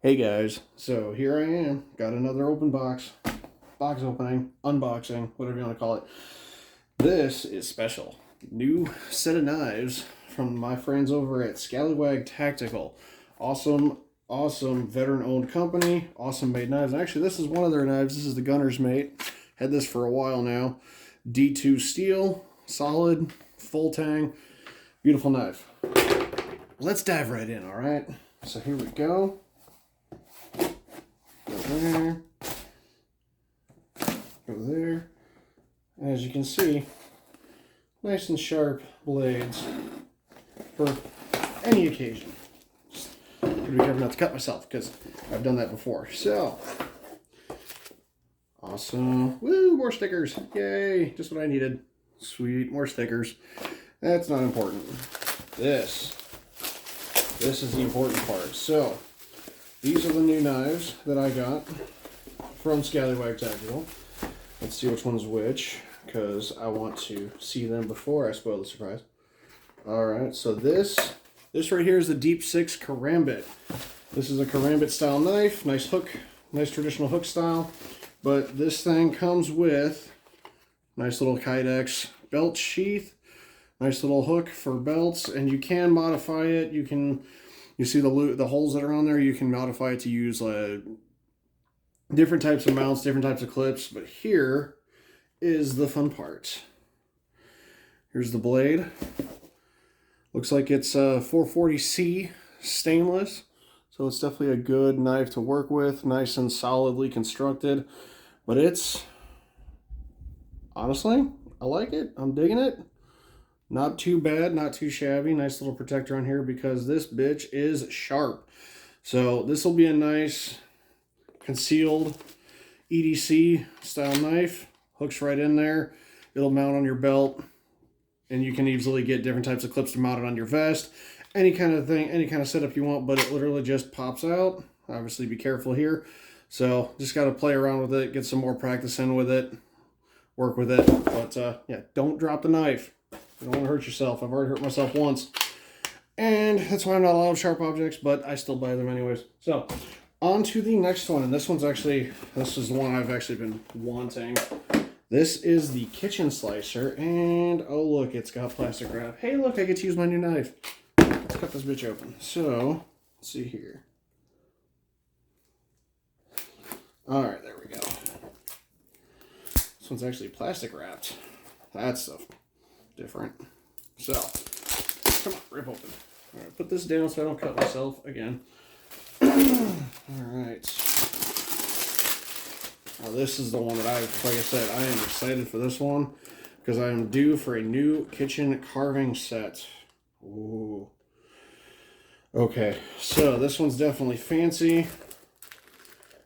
Hey guys, so here I am, got another box opening, unboxing, whatever you want to call it. This is special. New set of knives from my friends over at Skallywag Tactical. Awesome veteran-owned company, awesome made knives. And actually, this is one of their knives. This is the Gunner's Mate. Had this for a while now. D2 steel, solid, full tang, beautiful knife. Let's dive right in, all right? So here we go. There, go there. As you can see, nice and sharp blades for any occasion. Gotta be careful not to cut myself because I've done that before. So, awesome. Woo, more stickers. Yay, just what I needed. Sweet, more stickers. That's not important. This is the important part. So, these are the new knives that I got from Skallywag Tactical. Let's see which one's which, because I want to see them before I spoil the surprise. Alright, so this right here is the Deep 6 Karambit. This is a Karambit style knife, nice hook, nice traditional hook style. But this thing comes with nice little Kydex belt sheath, nice little hook for belts, and you can modify it. You see the holes that are on there, you can modify it to use different types of mounts, different types of clips. But here is the fun part. Here's the blade. Looks like it's 440C stainless. So it's definitely a good knife to work with. Nice and solidly constructed. But it's, honestly, I like it. I'm digging it. Not too bad, not too shabby. Nice little protector on here because this bitch is sharp. So this will be a nice concealed EDC style knife. Hooks right in there. It'll mount on your belt. And you can easily get different types of clips to mount it on your vest. Any kind of thing, any kind of setup you want, but it literally just pops out. Obviously be careful here. So just got to play around with it, get some more practice in with it, work with it. But yeah, don't drop the knife. You don't want to hurt yourself. I've already hurt myself once. And that's why I'm not allowed sharp objects, but I still buy them anyways. So, on to the next one. And this is the one I've actually been wanting. This is the kitchen slicer. And, oh look, it's got plastic wrap. Hey look, I get to use my new knife. Let's cut this bitch open. So, let's see here. Alright, there we go. This one's actually plastic wrapped. That's stuff. Different. So, come on, rip open. All right, put this down so I don't cut myself again. All right. Now this is the one that like I said, I am excited for this one because I am due for a new kitchen carving set. Ooh. Okay, so this one's definitely fancy.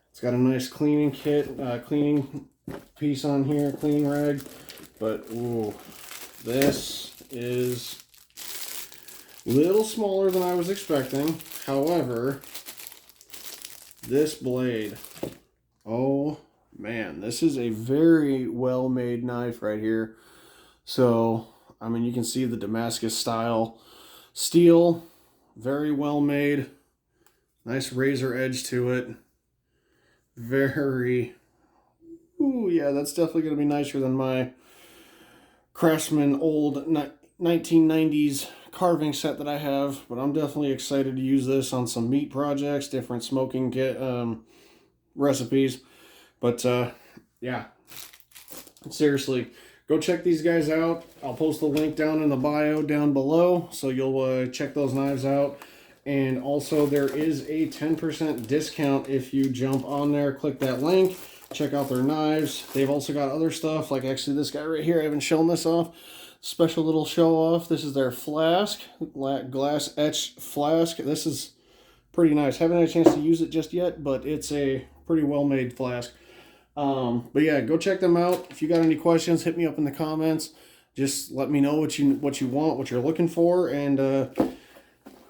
It's got a nice cleaning kit, cleaning piece on here, cleaning rag, but ooh. This is a little smaller than I was expecting. However, this blade, oh man, this is a very well-made knife right here. So, I mean, you can see the Damascus style steel, very well made, nice razor edge to it. Very, ooh, yeah, that's definitely going to be nicer than my Craftsman old 1990s carving set that I have, but I'm definitely excited to use this on some meat projects, different smoking recipes. But yeah, seriously, go check these guys out. I'll post the link down in the bio down below, so you'll check those knives out. And also there is a 10% discount if you jump on there, click that link. Check out their knives. They've also got other stuff, like actually this guy right here. I haven't shown this off. Special little show off. This is their flask, glass etched flask. This is pretty nice. Haven't had a chance to use it just yet, but it's a pretty well-made flask. But yeah, go check them out. If you got any questions, hit me up in the comments. Just let me know what you want, what you're looking for, and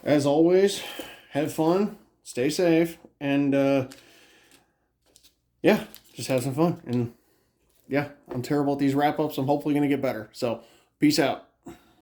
as always, have fun, stay safe, and yeah. Just have some fun. And yeah, I'm terrible at these wrap-ups. I'm hopefully going to get better. So, peace out.